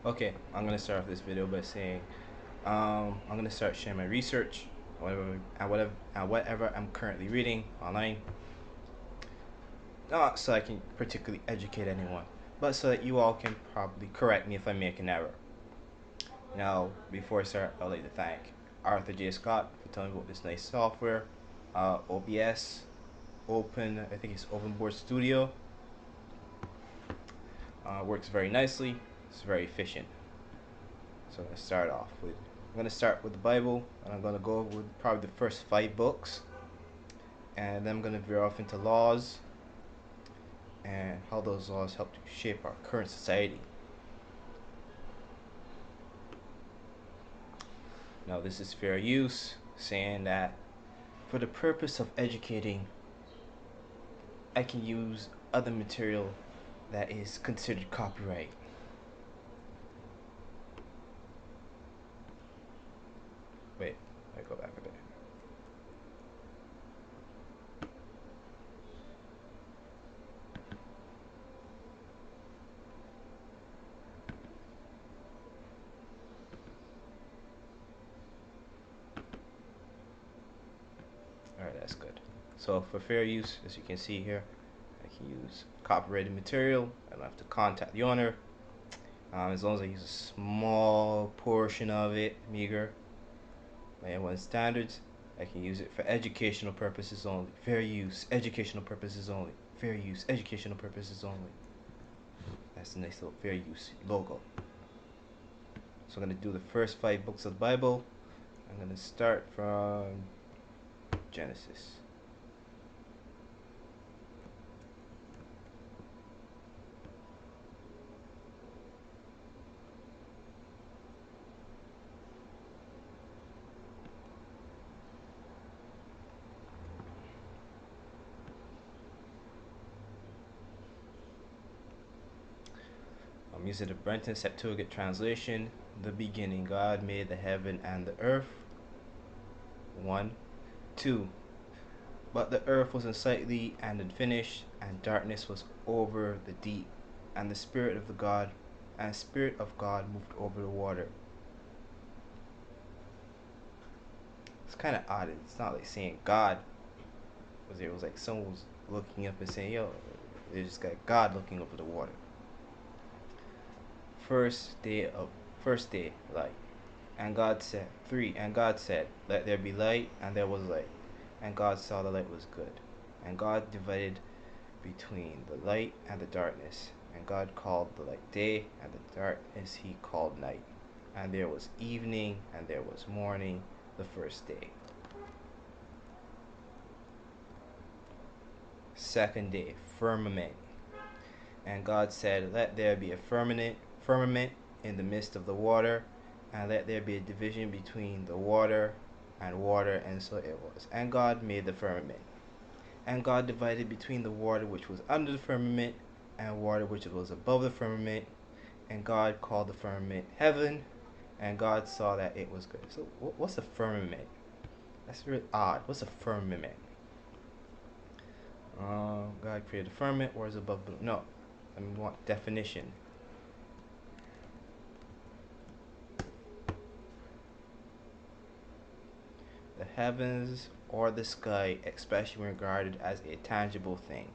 Okay, I'm gonna start off this video by saying I'm gonna start sharing my research, whatever I'm currently reading online, not so I can particularly educate anyone, but so that you all can probably correct me if I make an error. Now, before I start, I'd like to thank Arthur J. Scott for telling me about this nice software, OBS, I think it's Open Board Studio. Works very nicely. It's very efficient. So I'm gonna start off with. I'm gonna start with the Bible, and I'm gonna go with probably the first 5 books, and then I'm gonna veer off into laws and how those laws help to shape our current society. Now, this is fair use, saying that for the purpose of educating, I can use other material that is considered copyright. Wait, I go back a bit. Alright, that's good. So for fair use, as you can see here, I can use copyrighted material. I don't have to contact the owner. As long as I use a small portion of it, meager, by A1 standards, I can use it for educational purposes only. Fair use, educational purposes only. Fair use, educational purposes only. That's a nice little fair use logo. So I'm going to do the first 5 books of the Bible. I'm going to start from Genesis. I'm using the Brenton Sep translation. The beginning, God made the heaven and the earth. 1, 2. But the earth was unsightly and unfinished, and darkness was over the deep, and the Spirit of God moved over the water. It's kind of odd. It's not like saying God was there. It was like someone was looking up and saying, "Yo, they just got God looking over the water." First day, light. And God said, 3. And God said, let there be light, and there was light. And God saw the light was good. And God divided between the light and the darkness. And God called the light day, and the darkness he called night. And there was evening, and there was morning, the first day. Second day, firmament. And God said, let there be a firmament in the midst of the water, and let there be a division between the water, and so it was. And God made the firmament. And God divided between the water which was under the firmament, and water which was above the firmament. And God called the firmament heaven, and God saw that it was good. So what's a firmament? That's really odd. What's a firmament? God created a firmament, or is above the... No. I mean, what definition? The heavens or the sky, especially when regarded as a tangible thing.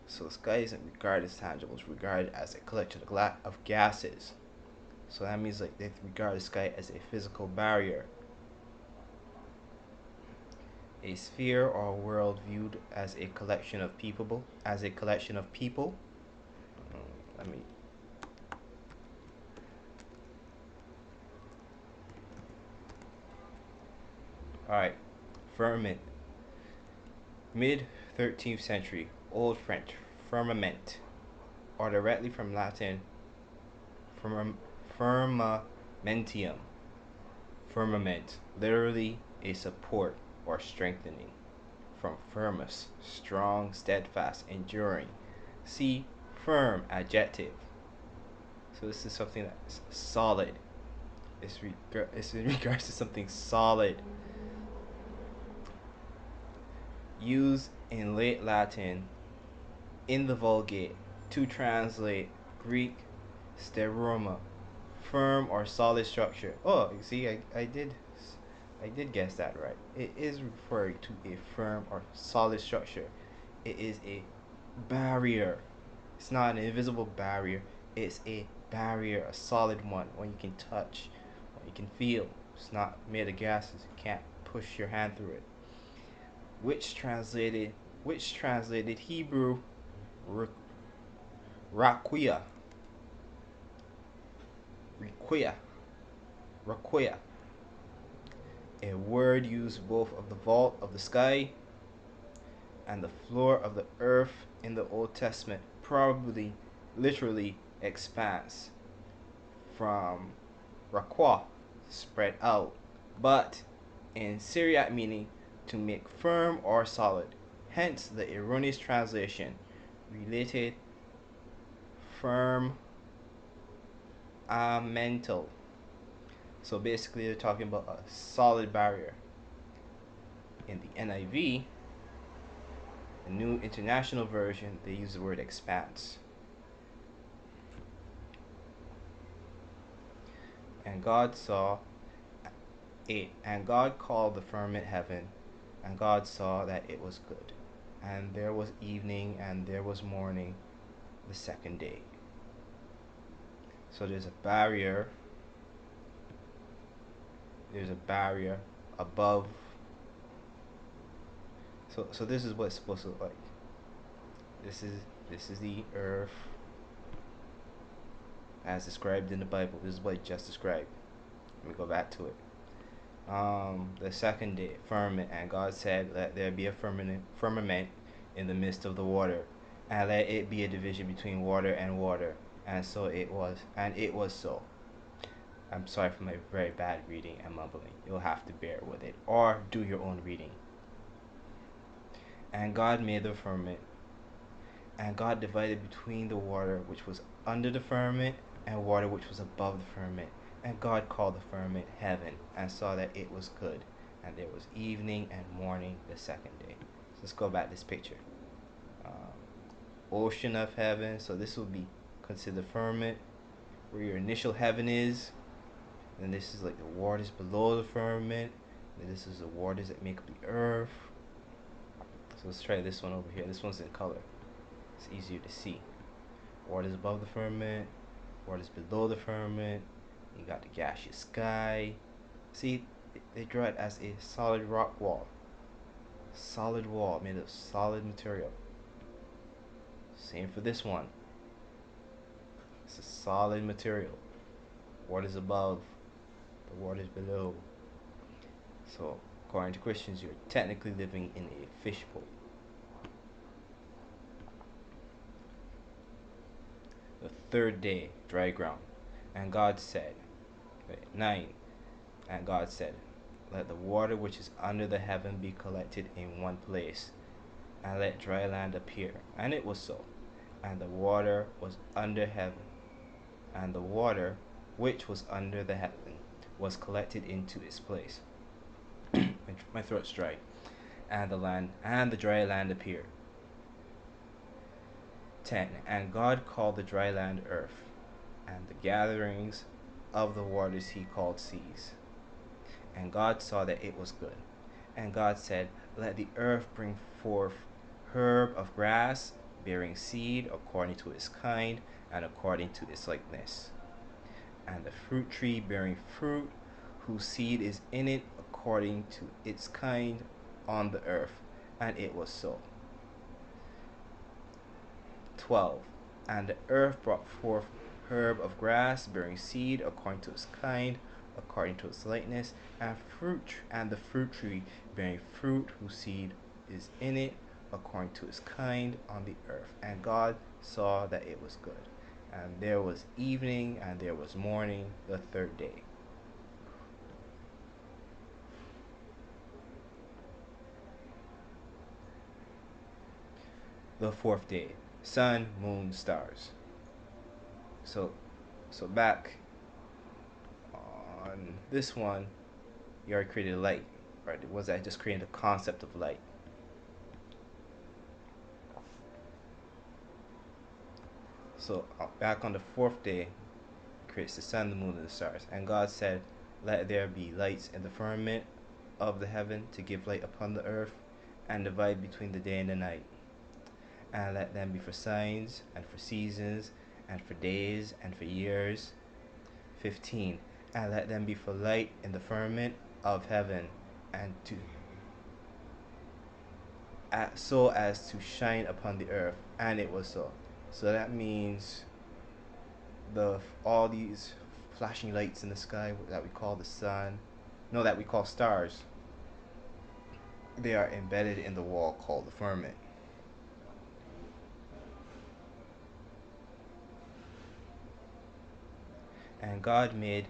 So the sky isn't regarded as tangible, it's regarded as a collection of gases. So that means like they regard the sky as a physical barrier. A sphere or world viewed as a collection of people. Let me... Alright, firmament. Mid-13th century, Old French, firmament, or directly from Latin, firmamentium. Firmament, literally a support or strengthening. From firmus, strong, steadfast, enduring. See, firm, adjective. So this is something that's solid. It's in regards to something solid. Used in late Latin in the Vulgate to translate Greek steroma firm or solid structure. Oh, you see, I did guess that right. It is referring to a firm or solid structure. It is a barrier. It's not an invisible barrier. It's a barrier, a solid one you can touch, one you can feel. It's not made of gases. You can't push your hand through it. Which translated, Hebrew raquia, requia, raquia, a word used both of the vault of the sky and the floor of the earth in the Old Testament, probably literally expands from raqua, spread out, but in Syriac meaning to make firm or solid. Hence the erroneous translation related firm mental. So basically they're talking about a solid barrier. In the NIV, the New International Version, they use the word expanse. And God saw it, and God called the firmament heaven, and God saw that it was good. And there was evening, and there was morning, the second day. So there's a barrier. There's a barrier above. So this is what it's supposed to look like. This is the earth as described in the Bible. This is what it just described. Let me go back to it. The second day, firmament, and God said, "Let there be a firmament in the midst of the water, and let it be a division between water and water." And so it was, and it was so. I'm sorry for my very bad reading and mumbling. You'll have to bear with it, or do your own reading. And God made the firmament, and God divided between the water which was under the firmament and water which was above the firmament. And God called the firmament heaven, and saw that it was good. And there was evening and morning the second day. So let's go back to this picture. Ocean of heaven. So this will be considered firmament, where your initial heaven is. And this is like the waters below the firmament. And this is the waters that make up the earth. So let's try this one over here. This one's in color. It's easier to see. Waters above the firmament, waters below the firmament. You got the gaseous sky. See, they draw it as a solid rock wall. Solid wall made of solid material. Same for this one. It's a solid material. Waters above, the waters below. So, according to Christians, you're technically living in a fishbowl. The third day, dry ground. And God said, 9. And God said, "Let the water which is under the heaven be collected in one place, and let dry land appear." And it was so. And the water was under heaven, and the water which was under the heaven was collected into its place. My throat's dry. And the dry land appeared. 10. And God called the dry land earth, and the gatherings of the waters he called seas. And God saw that it was good. And God said, "Let the earth bring forth herb of grass, bearing seed according to its kind, and according to its likeness. And the fruit tree bearing fruit, whose seed is in it according to its kind on the earth." And it was so. 12. And the earth brought forth herb of grass, bearing seed according to its kind, according to its likeness, and the fruit tree bearing fruit, whose seed is in it according to its kind on the earth. And God saw that it was good. And there was evening, and there was morning, the third day. The fourth day, sun, moon, stars. So back on this one, you already created light, right? It was that just creating the concept of light. So back on the fourth day, creates the sun, the moon, and the stars. And God said, let there be lights in the firmament of the heaven to give light upon the earth, and divide between the day and the night. And let them be for signs, and for seasons, and for days, and for years. 15. And let them be for light in the firmament of heaven, and so as to shine upon the earth. And it was so. So that means all these flashing lights in the sky that we call the sun, no, that we call stars, they are embedded in the wall called the firmament. And God made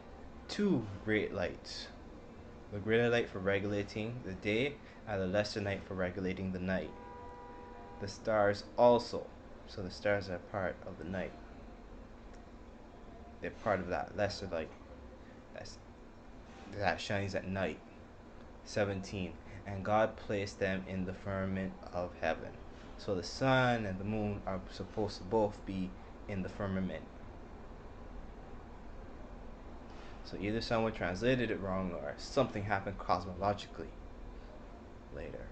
two great lights, the greater light for regulating the day, and the lesser light for regulating the night. The stars also, so the stars are part of the night. They're part of that lesser light that shines at night. 17. And God placed them in the firmament of heaven. So the sun and the moon are supposed to both be in the firmament. So either someone translated it wrong or something happened cosmologically later.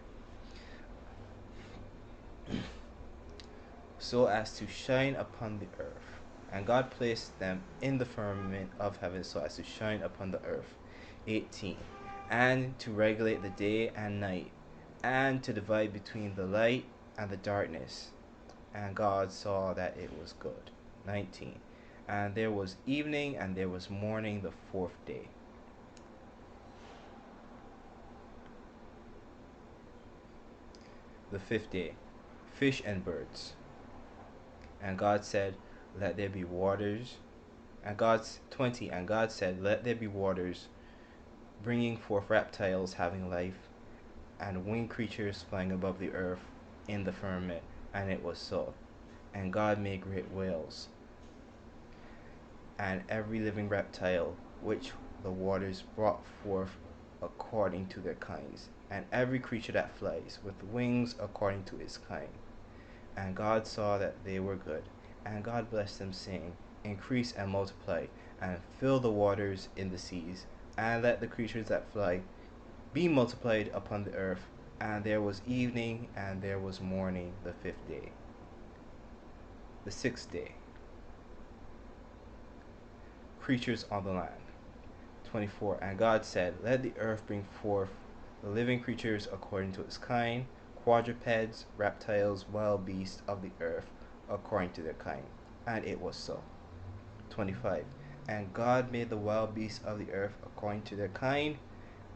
So as to shine upon the earth. And God placed them in the firmament of heaven so as to shine upon the earth. 18. And to regulate the day and night, and to divide between the light and the darkness. And God saw that it was good. 19. And there was evening and there was morning the fourth day. The fifth day, fish and birds. And God said, let there be waters. And 20. And God said, let there be waters, bringing forth reptiles having life, and winged creatures flying above the earth in the firmament. And it was so. And God made great whales, and every living reptile which the waters brought forth according to their kinds, and every creature that flies with wings according to its kind. And God saw that they were good. And God blessed them, saying, increase and multiply, and fill the waters in the seas, and let the creatures that fly be multiplied upon the earth. And there was evening and there was morning the fifth day. The sixth day, creatures on the land. 24. And God said, let the earth bring forth the living creatures according to its kind, quadrupeds, reptiles, wild beasts of the earth according to their kind. And it was so. 25. And God made the wild beasts of the earth according to their kind,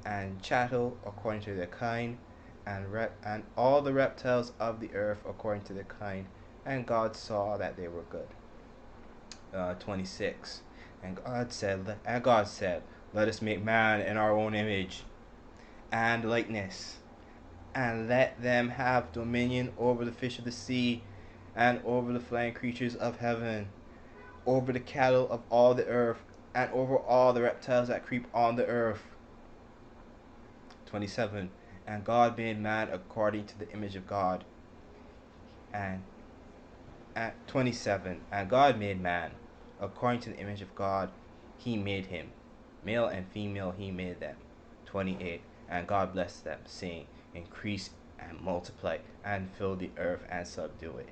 and cattle according to their kind, and all the reptiles of the earth according to their kind. And God saw that they were good. 26. And God said, let us make man in our own image and likeness, and let them have dominion over the fish of the sea, and over the flying creatures of heaven, over the cattle of all the earth, and over all the reptiles that creep on the earth. 27. And God made man according to the image of God. And at 27. And God made man according to the image of God. He made him. Male and female he made them. 28. And God blessed them, saying, increase and multiply, and fill the earth and subdue it,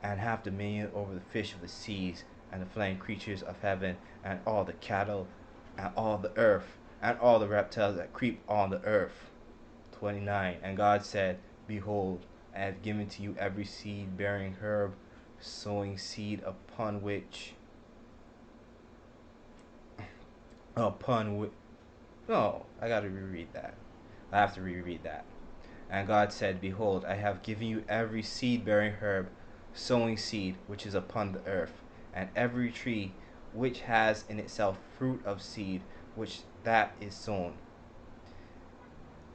and have dominion over the fish of the seas, and the flying creatures of heaven, and all the cattle, and all the earth, and all the reptiles that creep on the earth. 29. And God said, behold, I have given to you every seed bearing herb, sowing seed upon which no, I gotta reread that. I have to reread that. And God said, behold, I have given you every seed bearing herb, sowing seed which is upon the earth, and every tree which has in itself fruit of seed which that is sown.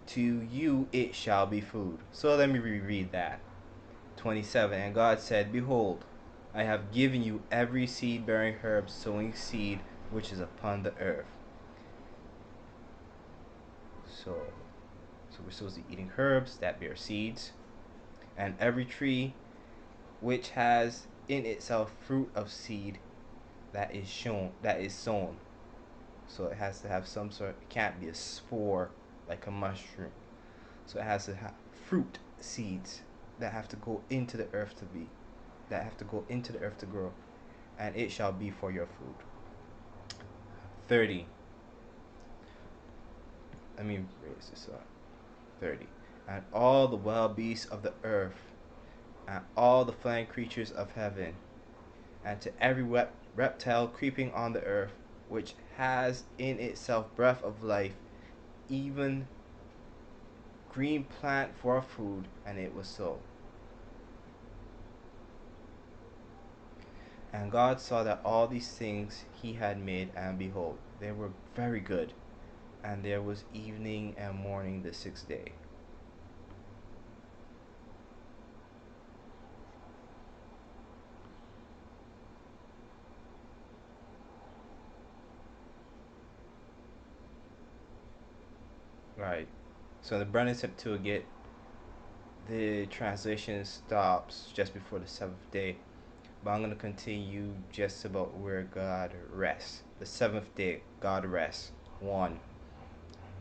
To you it shall be food. So let me reread that. 27. And God said, behold, I have given you every seed bearing herb, sowing seed which is upon the earth. So we're supposed to be eating herbs that bear seeds, and every tree which has in itself fruit of seed that is sown. So it has to have some sort. It can't be a spore like a mushroom. So it has to have fruit seeds that have to go into the earth to be, that have to go into the earth to grow, and it shall be for your food. 30. Let me raise this up. 30. And all the wild beasts of the earth, and all the flying creatures of heaven, and to every reptile creeping on the earth, which has in itself breath of life, even green plant for food, and it was so. And God saw that all these things he had made, and behold, they were very good. And there was evening and morning the sixth day. Right. So the Brenton Sep the translation stops just before the seventh day. But I'm going to continue just about where God rests. The seventh day, God rests. 1.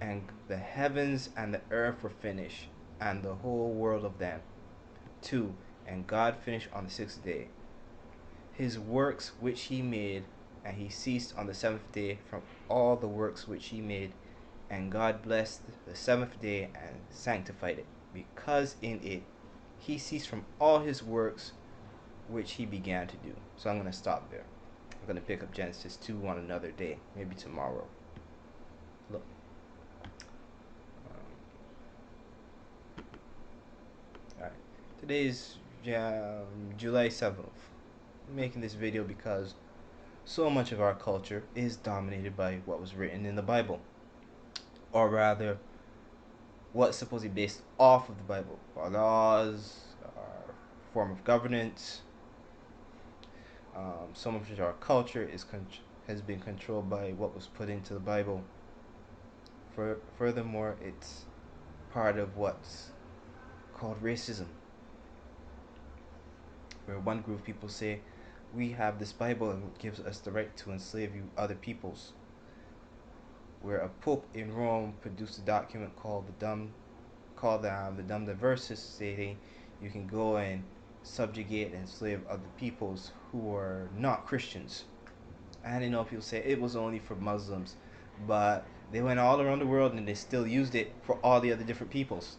And the heavens and the earth were finished, and the whole world of them. 2. And God finished on the sixth day his works which he made, and he ceased on the seventh day from all the works which he made. And God blessed the seventh day and sanctified it, because in it he ceased from all his works which he began to do. So I'm going to stop there. I'm going to pick up Genesis 2 on another day, maybe tomorrow. Look. Alright. Today is July 7th. I'm making this video because so much of our culture is dominated by what was written in the Bible. Or rather, what's supposedly based off of the Bible. Our laws, our form of governance. So much of our culture has been controlled by what was put into the Bible. Furthermore, it's part of what's called racism, where one group of people say, we have this Bible and it gives us the right to enslave you other peoples. Where a pope in Rome produced a document called the Dum Diversus, stating you can go and subjugate and enslave other peoples who are not Christians. And I know people say it was only for Muslims, but they went all around the world and they still used it for all the other different peoples.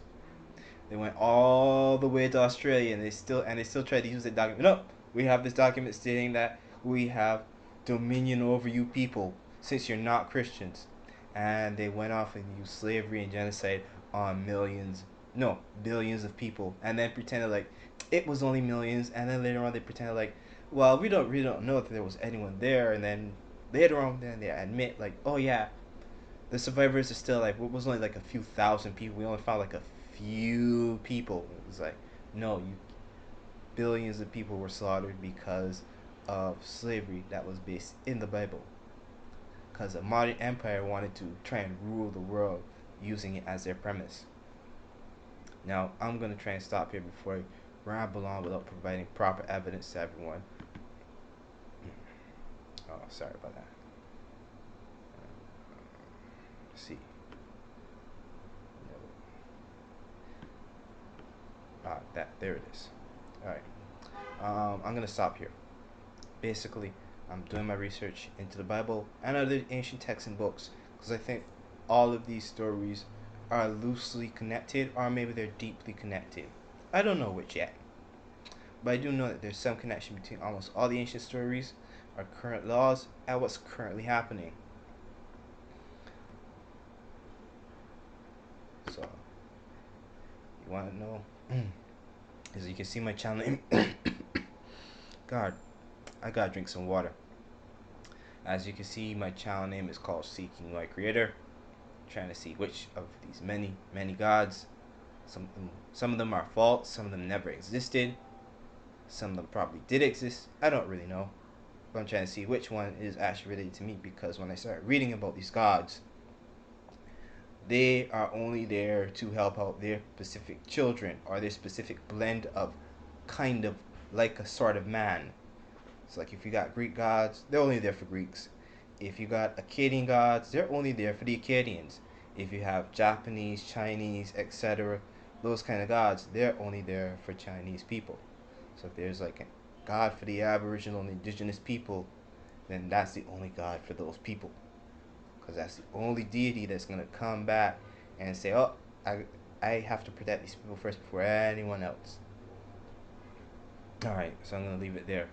They went all the way to Australia and they still tried to use the document. No, we have this document stating that we have dominion over you people since you're not Christians. And they went off and used slavery and genocide on billions of people, and then pretended like it was only millions, and then later on they pretended like, well, we don't know if there was anyone there, and then later on then they admit like, oh yeah, the survivors are still like, it was only like a few thousand people, we only found like a few people. It was like, no, billions of people were slaughtered because of slavery that was based in the Bible, because a modern empire wanted to try and rule the world using it as their premise. Now, I'm going to try and stop here before I ramble on without providing proper evidence to everyone. Oh, sorry about that. Let's see. There it is. Alright. I'm going to stop here. Basically, I'm doing my research into the Bible and other ancient texts and books, because I think all of these stories are loosely connected, or maybe they're deeply connected. I don't know which yet, but I do know that there's some connection between almost all the ancient stories, our current laws, and what's currently happening. So, you want to know? As you can see my channel name. God, I gotta drink some water. As you can see, my channel name is called Seeking My Creator. Trying to see which of these many gods. Some of them are false, some of them never existed, some of them probably did exist. I don't really know, but I'm trying to see which one is actually related to me, because when I started reading about these gods, they are only there to help out their specific children, or their specific blend of kind of like a sort of man. It's like if you got Greek gods, they're only there for Greeks. If you got Akkadian gods, they're only there for the Akkadians. If you have Japanese, Chinese, etc., those kind of gods, they're only there for Chinese people. So if there's like a god for the Aboriginal and indigenous people, then that's the only god for those people. Because that's the only deity that's going to come back and say, oh, I have to protect these people first before anyone else. Alright, so I'm going to leave it there.